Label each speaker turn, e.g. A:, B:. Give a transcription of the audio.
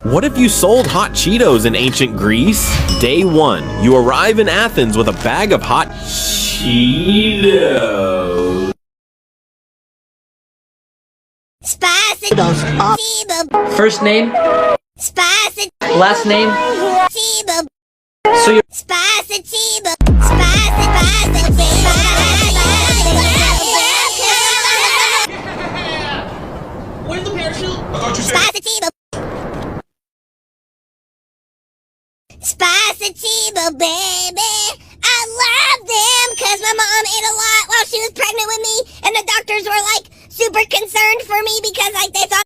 A: What if you sold hot Cheetos in ancient Greece? Day 1. You arrive in Athens with a bag of hot Cheetos.
B: Spicy Cheetos.
C: First name,
B: Spicy
C: last name,
B: Cheetos.
C: so you're
B: Spicy Cheetos. Spicy
D: Where's the parachute? I thought you said.
B: Spicy Cheetos. Spicy Cheetos, baby. I love them because my mom ate a lot while she was pregnant with me, and the doctors were like super concerned for me because like they thought